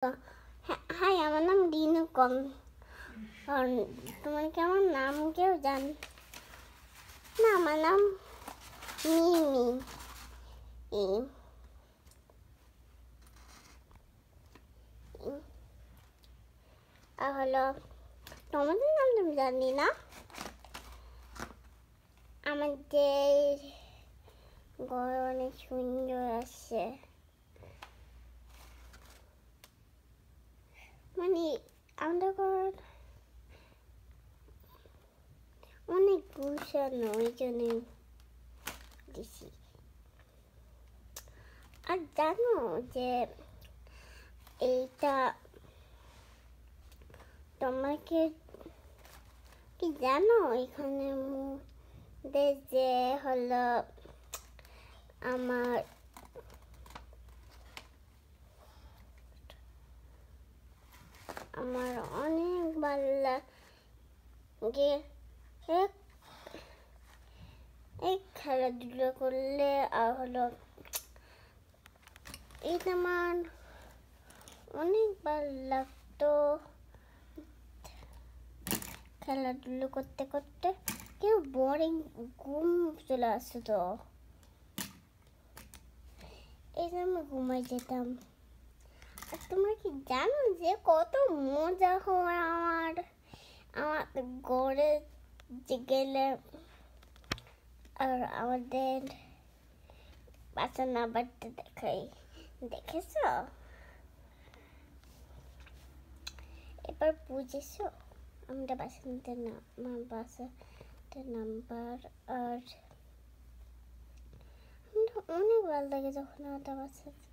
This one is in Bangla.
হাই, আমার নাম রিনু কম। তোমার কি আমার নাম কেউ জান? না, আমার নাম মিমি। হলো তোমাদের নাম তুমি জানি না। আমাদের ঘর অনেক সুন্দর আছে, মানে আমাদের ঘর অনেক গুছানো, ওই জন্য দিছি। আর জানো যে এইটা তোমাকে কি জানো, এখানে যে হলো আমার অনেক ভালো লাগে এই খেলাধুলো করলে। আর হলো এটা আমার অনেক ভালো লাগতো খেলাধুলো করতে করতে। কেউ বোরিং ঘুম চলে আসতো, এই জন্য ঘুমাই যেতাম। আর তোমরা কি জানো যে কত মজা হয় আমার ঘরে গেলে? আর আমাদের বাসা না বাড়তে দেখেছ? এবার বুঝেছো আমাদের বাসাতে নাম্বার। আর অনেক ভালো লাগে যখন আমাদের বাসাতে